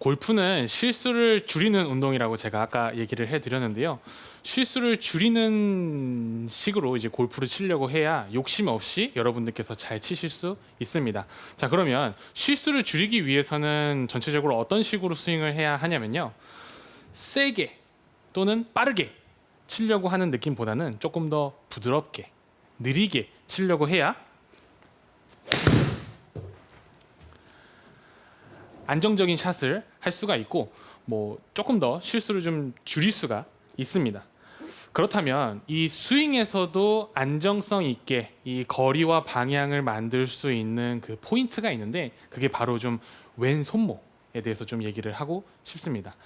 골프는 실수를 줄이는 운동이라고 제가 아까 얘기를 해드렸는데요. 실수를 줄이는 식으로 이제 골프를 치려고 해야 욕심 없이 여러분들께서 잘 치실 수 있습니다. 자, 그러면 실수를 줄이기 위해서는 전체적으로 어떤 식으로 스윙을 해야 하냐면요. 세게 또는 빠르게 치려고 하는 느낌보다는 조금 더 부드럽게, 느리게 치려고 해야 안정적인 샷을 할 수가 있고 뭐 조금 더 실수를 좀 줄일 수가 있습니다. 그렇다면 이 스윙에서도 안정성 있게 이 거리와 방향을 만들 수 있는 그 포인트가 있는데 그게 바로 좀 왼손목에 대해서 좀 얘기를 하고 싶습니다.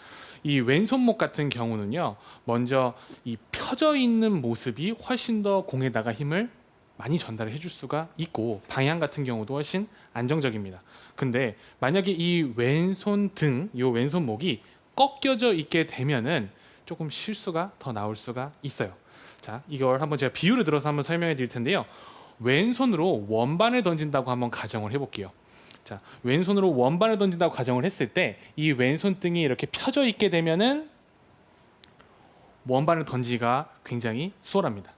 이 왼손목 같은 경우는요, 먼저 이 펴져 있는 모습이 훨씬 더 공에다가 힘을 많이 전달을 해줄 수가 있고 방향 같은 경우도 훨씬 안정적입니다. 근데 만약에 이 왼손 등, 이 왼손목이 꺾여져 있게 되면은 조금 실수가 더 나올 수가 있어요. 자, 이걸 한번 제가 비유를 들어서 한번 설명해 드릴 텐데요. 왼손으로 원반을 던진다고 한번 가정을 해볼게요. 자, 왼손으로 원반을 던진다고 가정을 했을 때 이 왼손 등이 이렇게 펴져 있게 되면은 원반을 던지기가 굉장히 수월합니다.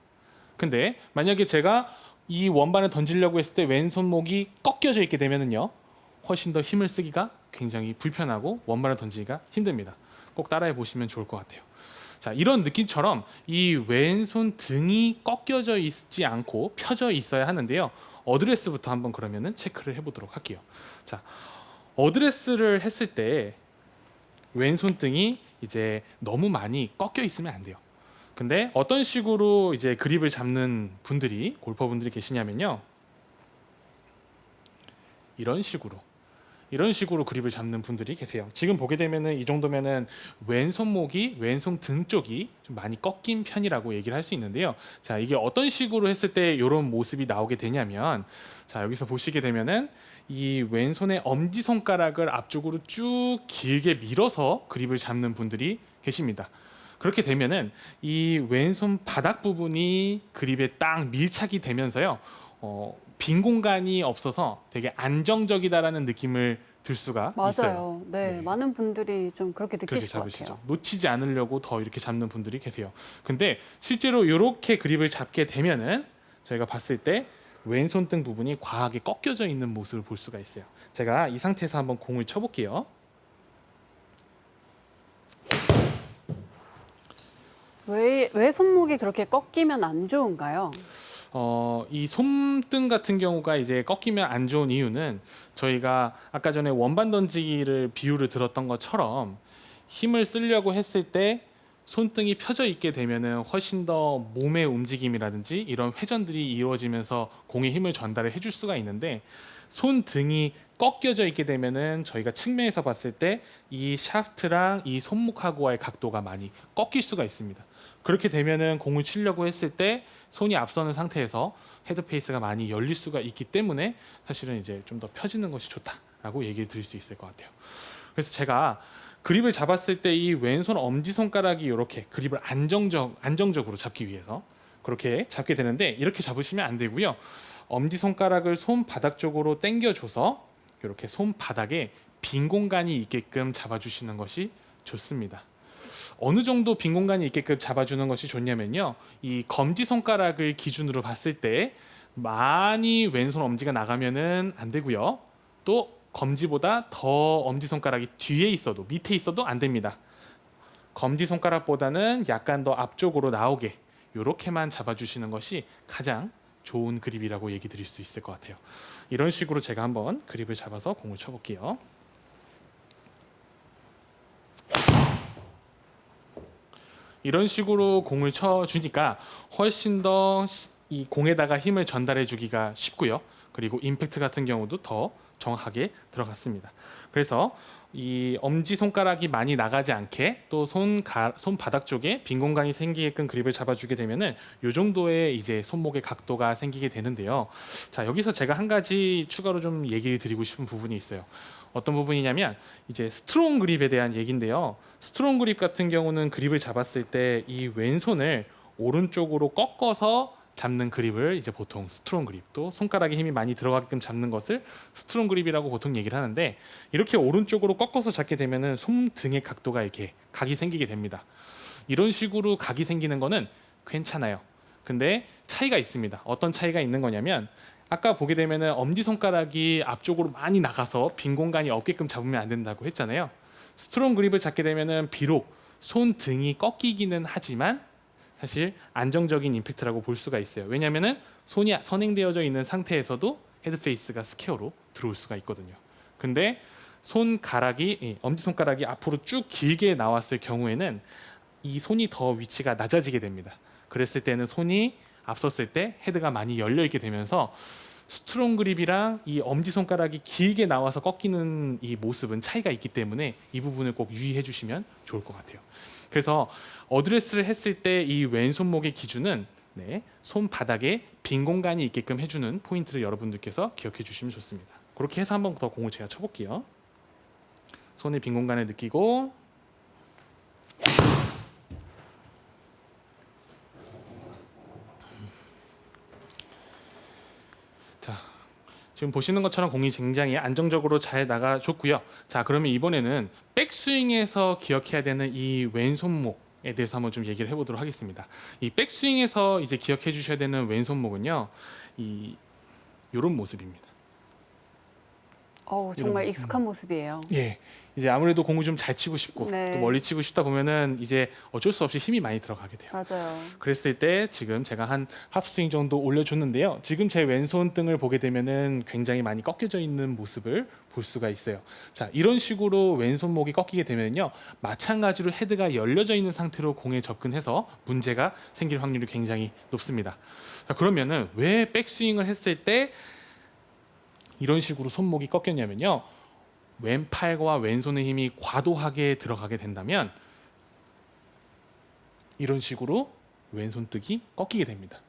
근데 만약에 제가 이 원반을 던지려고 했을 때 왼손목이 꺾여져 있게 되면은요, 훨씬 더 힘을 쓰기가 굉장히 불편하고 원반을 던지기가 힘듭니다. 꼭 따라해 보시면 좋을 것 같아요. 자, 이런 느낌처럼 이 왼손 등이 꺾여져 있지 않고 펴져 있어야 하는데요. 어드레스부터 한번 그러면은 체크를 해보도록 할게요. 자, 어드레스를 했을 때 왼손 등이 이제 너무 많이 꺾여 있으면 안 돼요. 근데 어떤 식으로 이제 그립을 잡는 분들이 골퍼분들이 계시냐면요. 이런 식으로 그립을 잡는 분들이 계세요. 지금 보게 되면은 이 정도면은 왼손목이 왼손 등 쪽이 좀 많이 꺾인 편이라고 얘기를 할 수 있는데요. 자, 이게 어떤 식으로 했을 때 이런 모습이 나오게 되냐면, 자, 여기서 보시게 되면은 이 왼손의 엄지 손가락을 앞쪽으로 쭉 길게 밀어서 그립을 잡는 분들이 계십니다. 그렇게 되면은 이 왼손 바닥 부분이 그립에 딱 밀착이 되면서요. 빈 공간이 없어서 되게 안정적이다라는 느낌을 들 수가 있어요. 맞아요. 네, 네. 많은 분들이 좀 그렇게 그렇게 느끼실 것 잡으시죠. 같아요. 놓치지 않으려고 더 이렇게 잡는 분들이 계세요. 근데 실제로 이렇게 그립을 잡게 되면은 저희가 봤을 때 왼손 등 부분이 과하게 꺾여져 있는 모습을 볼 수가 있어요. 제가 이 상태에서 한번 공을 쳐볼게요. 왜 손목이 그렇게 꺾이면 안 좋은가요? 이 손등 같은 경우가 이제 꺾이면 안 좋은 이유는 저희가 아까 전에 원반 던지기를 비유를 들었던 것처럼 힘을 쓰려고 했을 때 손등이 펴져 있게 되면은 훨씬 더 몸의 움직임이라든지 이런 회전들이 이루어지면서 공에 힘을 전달을 해줄 수가 있는데 손등이 꺾여져 있게 되면은 저희가 측면에서 봤을 때 이 샤프트랑 이 손목하고의 각도가 많이 꺾일 수가 있습니다. 그렇게 되면은 공을 치려고 했을 때 손이 앞서는 상태에서 헤드 페이스가 많이 열릴 수가 있기 때문에 사실은 이제 좀 더 펴지는 것이 좋다라고 얘기를 드릴 수 있을 것 같아요. 그래서 제가 그립을 잡았을 때 이 왼손 엄지 손가락이 이렇게 그립을 안정적으로 잡기 위해서 그렇게 잡게 되는데 이렇게 잡으시면 안 되고요. 엄지 손가락을 손바닥 쪽으로 당겨줘서 이렇게 손바닥에 빈 공간이 있게끔 잡아주시는 것이 좋습니다. 어느 정도 빈 공간이 있게끔 잡아주는 것이 좋냐면요. 이 검지 손가락을 기준으로 봤을 때 많이 왼손 엄지가 나가면은 안 되고요. 또 검지보다 더 엄지 손가락이 뒤에 있어도 밑에 있어도 안 됩니다. 검지 손가락보다는 약간 더 앞쪽으로 나오게 이렇게만 잡아주시는 것이 가장 좋은 그립이라고 얘기 드릴 수 있을 것 같아요. 이런 식으로 제가 한번 그립을 잡아서 공을 쳐볼게요. 이런 식으로 공을 쳐주니까 훨씬 더 이 공에다가 힘을 전달해 주기가 쉽고요. 그리고 임팩트 같은 경우도 더 정확하게 들어갔습니다. 그래서 이 엄지 손가락이 많이 나가지 않게 또 손바닥 쪽에 빈 공간이 생기게끔 그립을 잡아주게 되면은 이 정도의 이제 손목의 각도가 생기게 되는데요. 자, 여기서 제가 한 가지 추가로 좀 얘기를 드리고 싶은 부분이 있어요. 어떤 부분이냐면 이제 스트롱 그립에 대한 얘기인데요. 스트롱 그립 같은 경우는 그립을 잡았을 때 이 왼손을 오른쪽으로 꺾어서 잡는 그립을 이제 보통 스트롱 그립, 또 손가락에 힘이 많이 들어가게끔 잡는 것을 스트롱 그립이라고 보통 얘기를 하는데, 이렇게 오른쪽으로 꺾어서 잡게 되면은 솜등의 각도가 이렇게 각이 생기게 됩니다. 이런 식으로 각이 생기는 거는 괜찮아요. 근데 차이가 있습니다. 어떤 차이가 있는 거냐면, 아까 보게 되면은 엄지손가락이 앞쪽으로 많이 나가서 빈 공간이 없게끔 잡으면 안 된다고 했잖아요. 스트롱 그립을 잡게 되면은 비록 손등이 꺾이기는 하지만 사실 안정적인 임팩트라고 볼 수가 있어요. 왜냐하면은 손이 선행되어져 있는 상태에서도 헤드페이스가 스퀘어로 들어올 수가 있거든요. 근데 손가락이, 엄지손가락이 앞으로 쭉 길게 나왔을 경우에는 이 손이 더 위치가 낮아지게 됩니다. 그랬을 때는 손이 앞섰을 때 헤드가 많이 열려 있게 되면서 스트롱 그립이랑 이 엄지손가락이 길게 나와서 꺾이는 이 모습은 차이가 있기 때문에 이 부분을 꼭 유의해 주시면 좋을 것 같아요. 그래서 어드레스를 했을 때 이 왼손목의 기준은 손바닥에 빈 공간이 있게끔 해주는 포인트를 여러분들께서 기억해 주시면 좋습니다. 그렇게 해서 한 번 더 공을 제가 쳐볼게요. 손의 빈 공간을 느끼고, 자, 지금 보시는 것처럼 공이 굉장히 안정적으로 잘 나가줬고요. 자, 그러면 이번에는 백스윙에서 기억해야 되는 이 왼손목에 대해서 한번 좀 얘기를 해보도록 하겠습니다. 이 백스윙에서 이제 기억해 주셔야 되는 왼손목은요, 이런 모습입니다. 정말 익숙한 모습이에요. 예, 이제 아무래도 공을 좀 잘 치고 싶고 네. 또 멀리 치고 싶다 보면은 이제 어쩔 수 없이 힘이 많이 들어가게 돼요. 맞아요. 그랬을 때 지금 제가 한 합스윙 정도 올려줬는데요. 지금 제 왼손 등을 보게 되면은 굉장히 많이 꺾여져 있는 모습을 볼 수가 있어요. 자, 이런 식으로 왼손목이 꺾이게 되면요, 마찬가지로 헤드가 열려져 있는 상태로 공에 접근해서 문제가 생길 확률이 굉장히 높습니다. 자, 그러면은 왜 백스윙을 했을 때 이런 식으로 손목이 꺾였냐면요, 왼팔과 왼손의 힘이 과도하게 들어가게 된다면 이런 식으로 왼손뜨기 꺾이게 됩니다.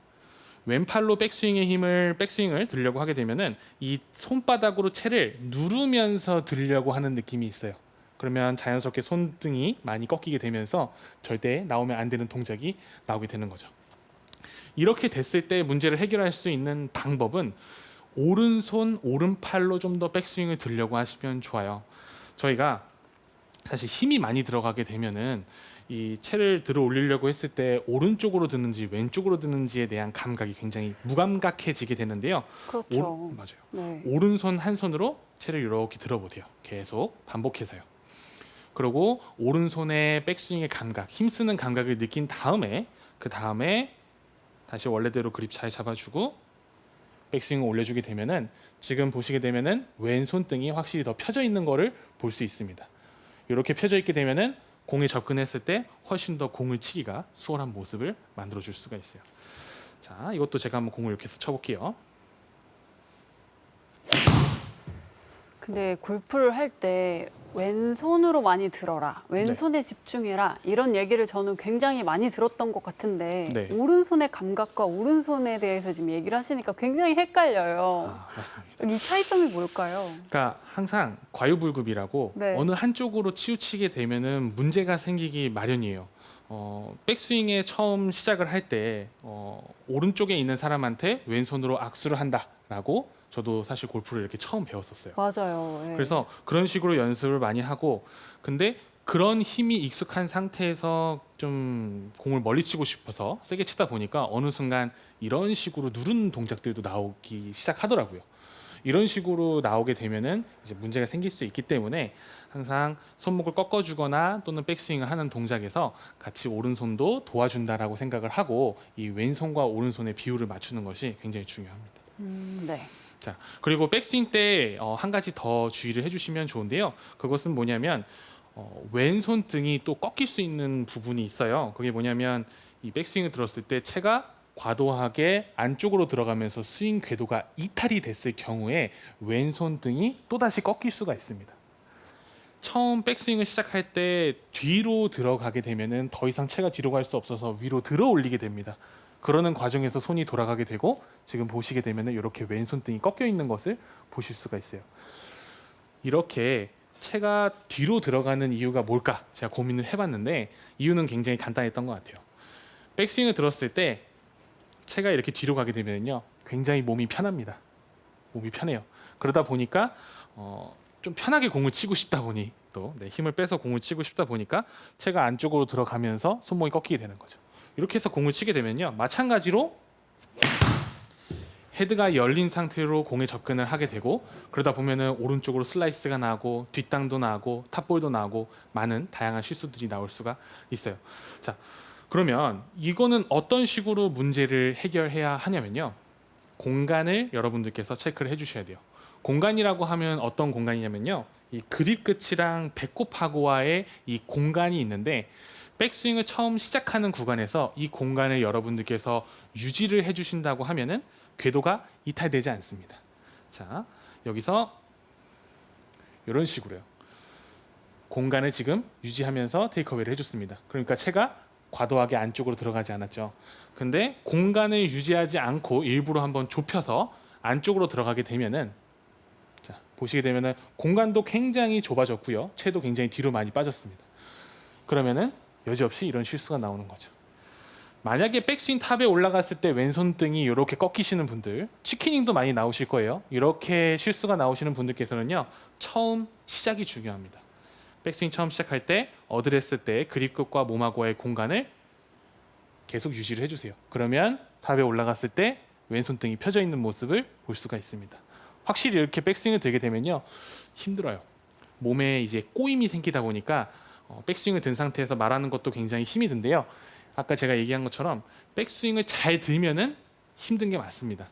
왼팔로 백스윙을 들려고 하게 되면은 이 손바닥으로 채를 누르면서 들려고 하는 느낌이 있어요. 그러면 자연스럽게 손등이 많이 꺾이게 되면서 절대 나오면 안 되는 동작이 나오게 되는 거죠. 이렇게 됐을 때 문제를 해결할 수 있는 방법은 오른손 오른팔로 좀 더 백스윙을 들려고 하시면 좋아요. 저희가 사실 힘이 많이 들어가게 되면은 이 채를 들어 올리려고 했을 때 오른쪽으로 드는지 왼쪽으로 드는지에 대한 감각이 굉장히 무감각해지게 되는데요. 그렇죠. 맞아요. 네. 오른손 한 손으로 채를 이렇게 들어보세요. 계속 반복해서요. 그리고 오른손의 백스윙의 감각, 힘쓰는 감각을 느낀 다음에 그 다음에 다시 원래대로 그립 잘 잡아주고 백스윙을 올려주게 되면은 지금 보시게 되면은 왼손등이 확실히 더 펴져 있는 거를 볼 수 있습니다. 이렇게 펴져 있게 되면은 공에 접근했을 때 훨씬 더 공을 치기가 수월한 모습을 만들어 줄 수가 있어요. 자, 이것도 제가 한번 공을 이렇게 해서 쳐볼게요. 근데 골프를 할 때 왼손으로 많이 들어라, 왼손에 집중해라, 이런 얘기를 저는 굉장히 많이 들었던 것 같은데 네. 오른손의 감각과 오른손에 대해서 지금 얘기를 하시니까 굉장히 헷갈려요. 맞습니다. 이 차이점이 뭘까요? 그러니까 항상 과유불급이라고 네. 어느 한쪽으로 치우치게 되면은 문제가 생기기 마련이에요. 백스윙에 처음 시작을 할 때 오른쪽에 있는 사람한테 왼손으로 악수를 한다라고 저도 사실 골프를 이렇게 처음 배웠었어요. 맞아요. 예. 그래서 그런 식으로 연습을 많이 하고, 근데 그런 힘이 익숙한 상태에서 좀 공을 멀리 치고 싶어서 세게 치다 보니까 어느 순간 이런 식으로 누르는 동작들도 나오기 시작하더라고요. 이런 식으로 나오게 되면은 이제 문제가 생길 수 있기 때문에 항상 손목을 꺾어주거나 또는 백스윙을 하는 동작에서 같이 오른손도 도와준다라고 생각을 하고 이 왼손과 오른손의 비율을 맞추는 것이 굉장히 중요합니다. 네. 자, 그리고 백스윙 때 한 가지 더 주의를 해주시면 좋은데요. 그것은 뭐냐면 왼손 등이 또 꺾일 수 있는 부분이 있어요. 그게 뭐냐면 이 백스윙을 들었을 때 채가 과도하게 안쪽으로 들어가면서 스윙 궤도가 이탈이 됐을 경우에 왼손 등이 또다시 꺾일 수가 있습니다. 처음 백스윙을 시작할 때 뒤로 들어가게 되면은 더 이상 채가 뒤로 갈 수 없어서 위로 들어 올리게 됩니다. 그러는 과정에서 손이 돌아가게 되고 지금 보시게 되면은 이렇게 왼손 등이 꺾여 있는 것을 보실 수가 있어요. 이렇게 채가 뒤로 들어가는 이유가 뭘까? 제가 고민을 해봤는데 이유는 굉장히 간단했던 것 같아요. 백스윙을 들었을 때 채가 이렇게 뒤로 가게 되면요, 굉장히 몸이 편합니다. 몸이 편해요. 그러다 보니까 좀 편하게 공을 치고 싶다 보니 또 힘을 빼서 공을 치고 싶다 보니까 채가 안쪽으로 들어가면서 손목이 꺾이게 되는 거죠. 이렇게 해서 공을 치게 되면요, 마찬가지로 헤드가 열린 상태로 공에 접근을 하게 되고, 그러다 보면은 오른쪽으로 슬라이스가 나고 뒷땅도 나고 탑볼도 나고 많은 다양한 실수들이 나올 수가 있어요. 자, 그러면 이거는 어떤 식으로 문제를 해결해야 하냐면요, 공간을 여러분들께서 체크를 해주셔야 돼요. 공간이라고 하면 어떤 공간이냐면요, 이 그립 끝이랑 배꼽하고와의 이 공간이 있는데, 백스윙을 처음 시작하는 구간에서 이 공간을 여러분들께서 유지를 해주신다고 하면은 궤도가 이탈되지 않습니다. 자, 여기서 이런 식으로요, 공간을 지금 유지하면서 테이크어웨이를 해줬습니다. 그러니까 채가 과도하게 안쪽으로 들어가지 않았죠. 근데 공간을 유지하지 않고 일부러 한번 좁혀서 안쪽으로 들어가게 되면은, 자, 보시게 되면은 공간도 굉장히 좁아졌고요, 채도 굉장히 뒤로 많이 빠졌습니다. 그러면은 여지없이 이런 실수가 나오는 거죠. 만약에 백스윙 탑에 올라갔을 때 왼손등이 이렇게 꺾이시는 분들, 치킨닝도 많이 나오실 거예요. 이렇게 실수가 나오시는 분들께서는요, 처음 시작이 중요합니다. 백스윙 처음 시작할 때 어드레스 때 그립 끝과 몸하고의 공간을 계속 유지를 해주세요. 그러면 탑에 올라갔을 때 왼손등이 펴져 있는 모습을 볼 수가 있습니다. 확실히 이렇게 백스윙을 들게 되면요, 힘들어요. 몸에 이제 꼬임이 생기다 보니까 백스윙을 든 상태에서 말하는 것도 굉장히 힘이 든데요, 아까 제가 얘기한 것처럼 백스윙을 잘 들면은 힘든 게 맞습니다.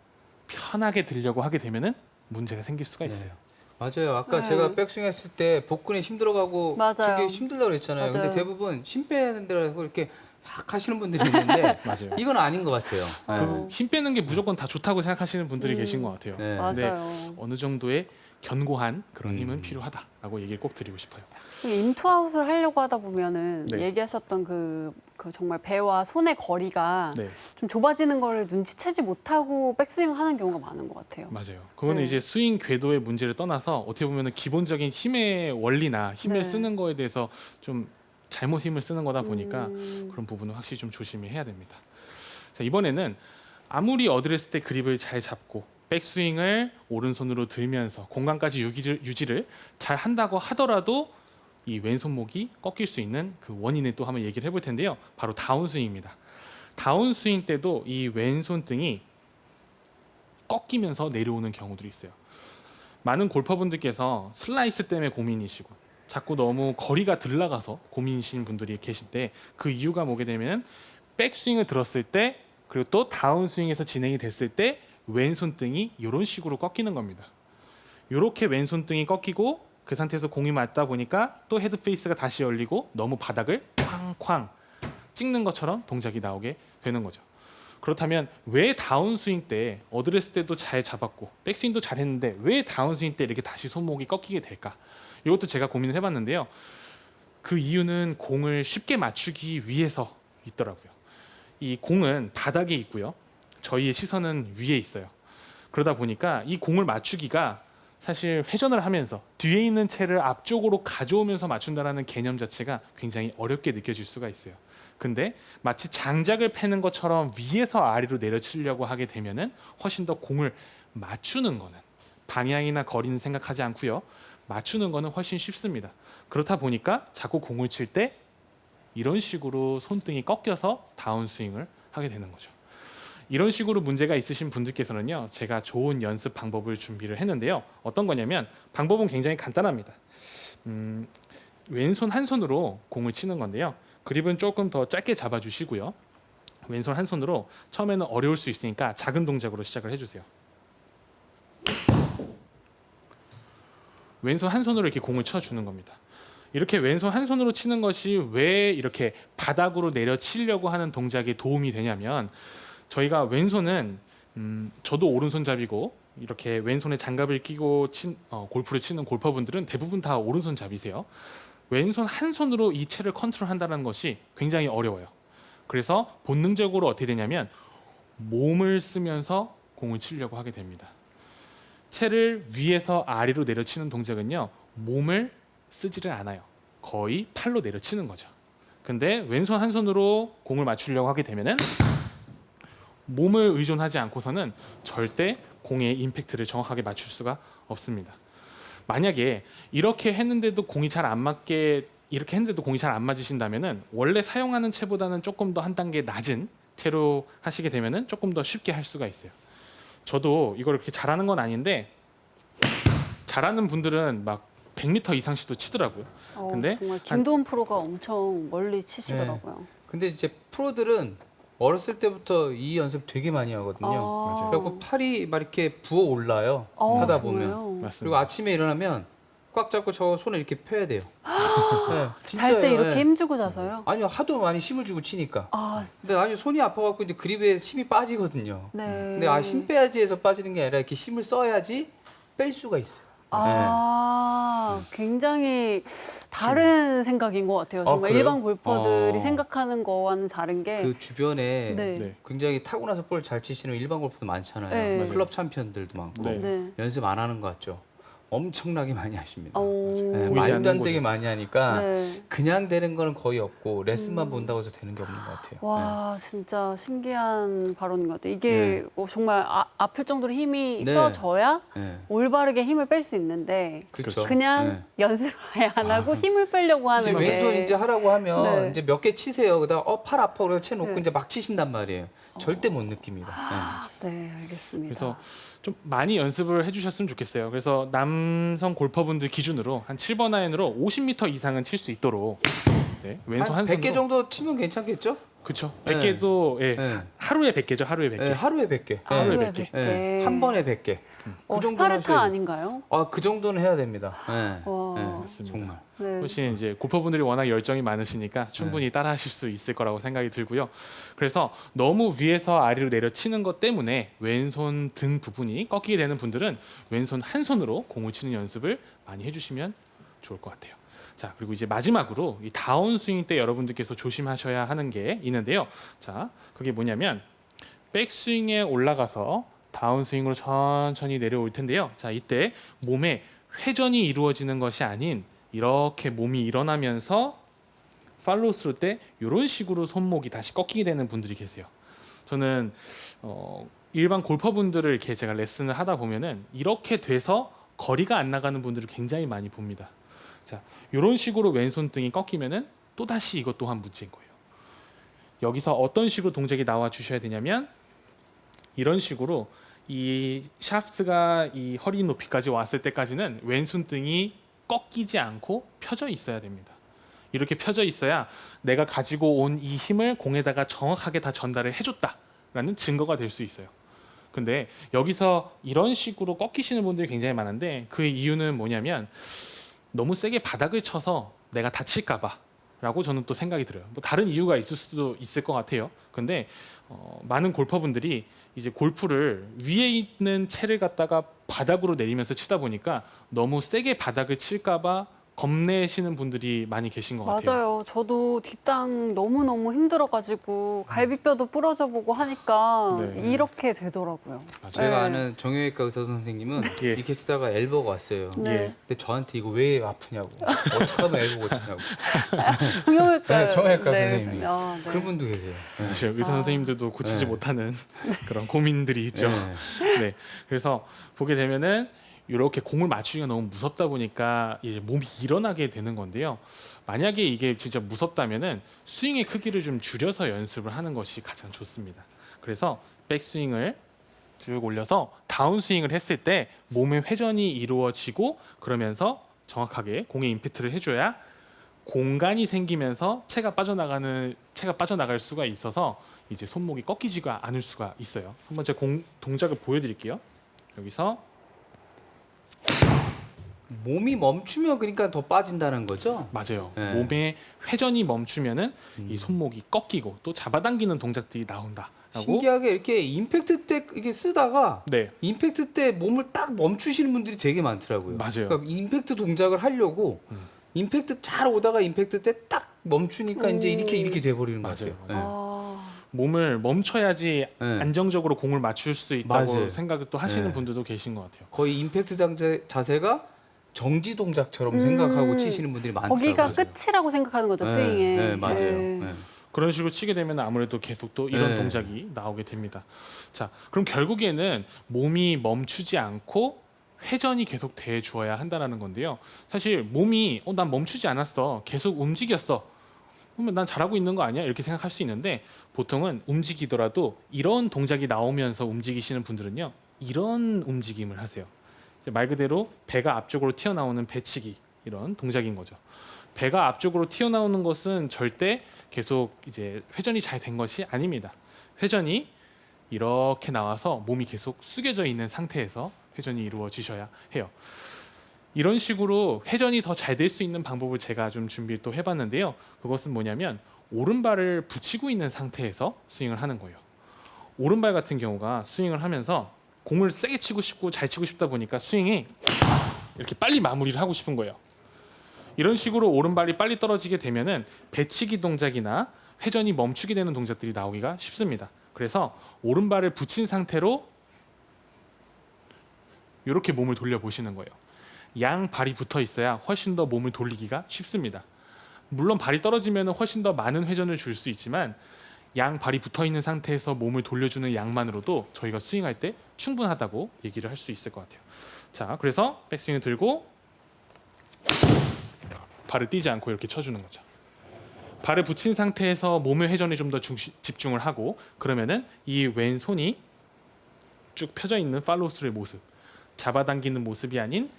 편하게 들려고 하게 되면은 문제가 생길 수가 있어요. 맞아요. 아까 네. 제가 백스윙 했을 때 복근이 힘들어가고 맞아요. 되게 힘들다고 그랬잖아요. 맞아요. 근데 대부분 힘 빼는 데라고 이렇게 막 하시는 분들이 있는데 맞아요. 이건 아닌 것 같아요. 어. 힘 빼는 게 무조건 다 좋다고 생각하시는 분들이 계신 것 같아요. 네. 맞아요. 어느 정도의 견고한 그런 힘은 음. 필요하다라고 얘기를 꼭 드리고 싶어요. 인투아웃을 하려고 하다 보면은 네. 얘기하셨던 그 정말 배와 손의 거리가 네, 좀 좁아지는 걸 눈치채지 못하고 백스윙하는 경우가 많은 것 같아요. 맞아요. 그거는 네. 이제 스윙 궤도의 문제를 떠나서 어떻게 보면 기본적인 힘의 원리나 힘을 네. 쓰는 거에 대해서 좀 잘못 힘을 쓰는 거다 보니까 음. 그런 부분은 확실히 좀 조심히 해야 됩니다. 자, 이번에는 아무리 어드레스 때 그립을 잘 잡고 백스윙을 오른손으로 들면서 공간까지 유지를 잘 한다고 하더라도 이 왼손목이 꺾일 수 있는 그 원인을 또 한번 얘기를 해볼 텐데요, 바로 다운스윙입니다. 다운스윙 때도 이 왼손등이 꺾이면서 내려오는 경우들이 있어요. 많은 골퍼분들께서 슬라이스 때문에 고민이시고 자꾸 너무 거리가 들나가서 고민이신 분들이 계신데, 그 이유가 뭐게 되면 백스윙을 들었을 때 그리고 또 다운스윙에서 진행이 됐을 때 왼손등이 이런 식으로 꺾이는 겁니다. 이렇게 왼손등이 꺾이고 그 상태에서 공이 맞다 보니까 또 헤드 페이스가 다시 열리고 너무 바닥을 쾅쾅 찍는 것처럼 동작이 나오게 되는 거죠. 그렇다면 왜 다운스윙 때 어드레스 때도 잘 잡았고 백스윙도 잘 했는데 왜 다운스윙 때 이렇게 다시 손목이 꺾이게 될까? 이것도 제가 고민을 해봤는데요, 그 이유는 공을 쉽게 맞추기 위해서 있더라고요. 이 공은 바닥에 있고요, 저희의 시선은 위에 있어요. 그러다 보니까 이 공을 맞추기가 사실 회전을 하면서 뒤에 있는 채를 앞쪽으로 가져오면서 맞춘다는 개념 자체가 굉장히 어렵게 느껴질 수가 있어요. 근데 마치 장작을 패는 것처럼 위에서 아래로 내려치려고 하게 되면은 훨씬 더 공을 맞추는 거는, 방향이나 거리는 생각하지 않고요, 맞추는 거는 훨씬 쉽습니다. 그렇다 보니까 자꾸 공을 칠 때 이런 식으로 손등이 꺾여서 다운스윙을 하게 되는 거죠. 이런 식으로 문제가 있으신 분들께서는요, 제가 좋은 연습 방법을 준비를 했는데요, 어떤 거냐면 방법은 굉장히 간단합니다. 왼손 한 손으로 공을 치는 건데요, 그립은 조금 더 짧게 잡아주시고요, 왼손 한 손으로 처음에는 어려울 수 있으니까 작은 동작으로 시작을 해주세요. 왼손 한 손으로 이렇게 공을 쳐주는 겁니다. 이렇게 왼손 한 손으로 치는 것이 왜 이렇게 바닥으로 내려치려고 하는 동작에 도움이 되냐면, 저희가 왼손은 저도 오른손잡이고 이렇게 왼손에 장갑을 끼고 골프를 치는 골퍼분들은 대부분 다 오른손잡이세요. 왼손 한 손으로 이 채를 컨트롤한다는 것이 굉장히 어려워요. 그래서 본능적으로 어떻게 되냐면 몸을 쓰면서 공을 치려고 하게 됩니다. 채를 위에서 아래로 내려치는 동작은요, 몸을 쓰지를 않아요. 거의 팔로 내려치는 거죠. 근데 왼손 한 손으로 공을 맞추려고 하게 되면은 몸을 의존하지 않고서는 절대 공의 임팩트를 정확하게 맞출 수가 없습니다. 만약에 이렇게 했는데도 공이 잘 안 맞게 이렇게 했는데도 공이 잘 안 맞으신다면은 원래 사용하는 채보다는 조금 더 한 단계 낮은 채로 하시게 되면은 조금 더 쉽게 할 수가 있어요. 저도 이걸 그렇게 잘하는 건 아닌데 잘하는 분들은 막 100m 이상씩도 치더라고요. 근데 정말 김도훈 프로가 엄청 멀리 치시더라고요. 근데 이제 프로들은 어렸을 때부터 이 연습 되게 많이 하거든요. 맞아요. 그래갖고 팔이 막 이렇게 부어 올라요. 하다 보면. 정말요? 맞습니다. 그리고 아침에 일어나면 꽉 잡고 저 손을 이렇게 펴야 돼요. 네, 잘 때 진짜예요. 이렇게 네. 힘주고 자서요? 아니요, 하도 많이 힘을 주고 치니까. 아, 진짜. 근데 나중에 손이 아파갖고 이제 그립에 힘이 빠지거든요. 네. 근데 힘 빼야지 해서 빠지는 게 아니라 이렇게 힘을 써야지 뺄 수가 있어요. 굉장히 다른 생각인 것 같아요. 정말 그래요? 일반 골퍼들이 어. 생각하는 거와는 다른 게. 그 주변에 네. 네. 굉장히 타고나서 볼 잘 치시는 일반 골퍼도 많잖아요. 네. 맞아요. 클럽 챔피언들도 많고 네. 네. 연습 안 하는 것 같죠. 엄청나게 많이 하십니다. 오. 네, 보이지 말도 않는 안 되게 곳에서. 많이 하니까 네. 그냥 되는 거는 거의 없고 레슨만 본다고 해서 되는 게 없는 것 같아요. 와, 진짜 신기한 발언인 것 같아요. 이게 정말 아플 정도로 힘이 네. 써져야 네. 올바르게 힘을 뺄 수 있는데 그렇죠. 그냥 연습을 아예 안 하고 힘을 빼려고 이제 하는 게. 왼손 이제 하라고 하면 네. 이제 몇 개 치세요. 그다음 팔 아파 그래서 채 놓고 네. 이제 막 치신단 말이에요. 절대 못 느낍니다. 네, 알겠습니다. 그래서 좀 많이 연습을 해주셨으면 좋겠어요. 그래서 남성 골퍼분들 기준으로 한 7번 아이언으로 50m 이상은 칠 수 있도록 네, 왼손 한 100개 손으로 정도 치면 괜찮겠죠? 그렇죠. 네. 100개도 예, 네. 하루에 100개죠. 하루에 100개. 네, 하루에 100개. 하루에 하루에 100개. 100개. 한 번에 100개. 그 정도는 스파르타 하셔야 돼요. 아닌가요? 그 정도는 해야 됩니다. 네. 와. 네, 맞습니다. 정말. 네. 훨씬 이제 골퍼분들이 워낙 열정이 많으시니까 충분히 따라하실 수 있을 거라고 생각이 들고요. 그래서 너무 위에서 아래로 내려 치는 것 때문에 왼손 등 부분이 꺾이게 되는 분들은 왼손 한 손으로 공을 치는 연습을 많이 해주시면 좋을 것 같아요. 자, 그리고 이제 마지막으로 이 다운 스윙 때 여러분들께서 조심하셔야 하는 게 있는데요. 자, 그게 뭐냐면 백스윙에 올라가서 다운 스윙으로 천천히 내려올 텐데요. 자, 이때 몸에 회전이 이루어지는 것이 아닌 이렇게 몸이 일어나면서 팔로우 스루 때 이런 식으로 손목이 다시 꺾이게 되는 분들이 계세요. 저는 일반 골퍼분들을 이렇게 제가 레슨을 하다 보면은 이렇게 돼서 거리가 안 나가는 분들을 굉장히 많이 봅니다. 자, 이런 식으로 왼손 등이 꺾이면은 또 다시 이것 또한 문제인 거예요. 여기서 어떤 식으로 동작이 나와 주셔야 되냐면 이런 식으로 이 샤프트가 이 허리 높이까지 왔을 때까지는 왼손 등이 꺾이지 않고 펴져 있어야 됩니다. 이렇게 펴져 있어야 내가 가지고 온 이 힘을 공에다가 정확하게 다 전달을 해줬다라는 증거가 될 수 있어요. 근데 여기서 이런 식으로 꺾이시는 분들이 굉장히 많은데 그 이유는 뭐냐면 너무 세게 바닥을 쳐서 내가 다칠까봐 라고 저는 또 생각이 들어요. 뭐 다른 이유가 있을 수도 있을 것 같아요. 근데 많은 골퍼분들이 이제 골프를 위에 있는 채를 갖다가 바닥으로 내리면서 치다 보니까 너무 세게 바닥을 칠까봐 겁내시는 분들이 많이 계신 것 같아요. 맞아요. 저도 뒷땅 너무너무 힘들어가지고 갈비뼈도 부러져 보고 하니까 네. 이렇게 되더라고요. 맞아요. 제가 네. 아는 정형외과 의사 선생님은 예. 이렇게 치다가 엘보가 왔어요. 네. 예. 근데 저한테 이거 왜 아프냐고 어떻게 하면 엘보 고치냐고 정형외과. 네, 정형외과 선생님이. 네. 그런 분도 계세요. 그렇죠. 의사 선생님들도 고치지 네. 못하는 그런 고민들이 있죠. 네. 네. 그래서 보게 되면은 이렇게 공을 맞추기가 너무 무섭다 보니까 이제 몸이 일어나게 되는 건데요. 만약에 이게 진짜 무섭다면은 스윙의 크기를 좀 줄여서 연습을 하는 것이 가장 좋습니다. 그래서 백스윙을 쭉 올려서 다운 스윙을 했을 때 몸의 회전이 이루어지고 그러면서 정확하게 공에 임팩트를 해줘야 공간이 생기면서 채가 빠져나갈 수가 있어서 이제 손목이 꺾이지가 않을 수가 있어요. 한번 제가 동작을 보여드릴게요. 여기서 몸이 멈추면 그러니까 더 빠진다는 거죠? 맞아요. 네. 몸의 회전이 멈추면은 이 손목이 꺾이고 또 잡아당기는 동작들이 나온다라고. 신기하게 이렇게 임팩트 때 이게 쓰다가 네, 임팩트 때 몸을 딱 멈추시는 분들이 되게 많더라고요. 맞아요. 그러니까 임팩트 동작을 하려고 임팩트 잘 오다가 임팩트 때 딱 멈추니까 이제 이렇게 돼버리는 맞아요, 거죠. 맞아요. 아, 몸을 멈춰야지 네. 안정적으로 공을 맞출 수 있다고 맞아요. 생각을 또 하시는 네. 분들도 계신 것 같아요. 거의 임팩트 자세가 정지 동작처럼 생각하고 치시는 분들이 많더라고요. 거기가 맞아요. 끝이라고 생각하는 거죠, 네, 스윙에. 네, 맞아요. 네. 네. 그런 식으로 치게 되면 아무래도 계속 또 이런 네. 동작이 나오게 됩니다. 자, 그럼 결국에는 몸이 멈추지 않고 회전이 계속 돼 주어야 한다라는 건데요. 사실 몸이 난 멈추지 않았어. 계속 움직였어. 그러면 난 잘하고 있는 거 아니야? 이렇게 생각할 수 있는데 보통은 움직이더라도 이런 동작이 나오면서 움직이시는 분들은요. 이런 움직임을 하세요. 이제 말 그대로 배가 앞쪽으로 튀어나오는 배치기 이런 동작인 거죠. 배가 앞쪽으로 튀어나오는 것은 절대 계속 이제 회전이 잘 된 것이 아닙니다. 회전이 이렇게 나와서 몸이 계속 숙여져 있는 상태에서 회전이 이루어지셔야 해요. 이런 식으로 회전이 더 잘 될 수 있는 방법을 제가 좀 준비를 또 해봤는데요. 그것은 뭐냐면 오른발을 붙이고 있는 상태에서 스윙을 하는 거예요. 오른발 같은 경우가 스윙을 하면서 공을 세게 치고 싶고 잘 치고 싶다 보니까 스윙이 이렇게 빨리 마무리를 하고 싶은 거예요. 이런 식으로 오른발이 빨리 떨어지게 되면은 배치기 동작이나 회전이 멈추게 되는 동작들이 나오기가 쉽습니다. 그래서 오른발을 붙인 상태로 이렇게 몸을 돌려 보시는 거예요. 양 발이 붙어 있어야 훨씬 더 몸을 돌리기가 쉽습니다. 물론 발이 떨어지면 훨씬 더 많은 회전을 줄 수 있지만 양 발이 붙어 있는 상태에서 몸을 돌려주는 양만으로도 저희가 스윙할 때 충분하다고 얘기를 할 수 있을 것 같아요. 자, 그래서 백스윙을 들고 발을 띄지 않고 이렇게 쳐주는 거죠. 발을 붙인 상태에서 몸의 회전에 좀 더 집중을 하고 그러면은 이 왼손이 쭉 펴져 있는 팔로우스루의 모습, 잡아당기는 모습이 아닌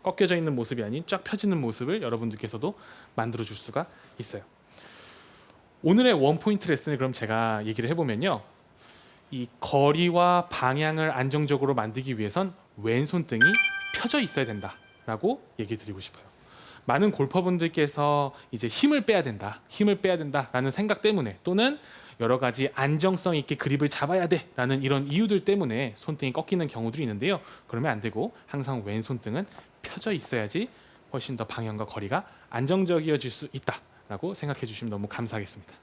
꺾여져 있는 모습이 아닌 쫙 펴지는 모습을 여러분들께서도 만들어 줄 수가 있어요. 오늘의 원포인트 레슨을 그럼 제가 얘기를 해보면요. 이 거리와 방향을 안정적으로 만들기 위해선 왼손등이 펴져 있어야 된다라고 얘기 드리고 싶어요. 많은 골퍼분들께서 이제 힘을 빼야 된다라는 생각 때문에 또는 여러 가지 안정성 있게 그립을 잡아야 돼라는 이런 이유들 때문에 손등이 꺾이는 경우들이 있는데요. 그러면 안 되고 항상 왼손등은 펴져 있어야지 훨씬 더 방향과 거리가 안정적이어질 수 있다라고 생각해 주시면 너무 감사하겠습니다.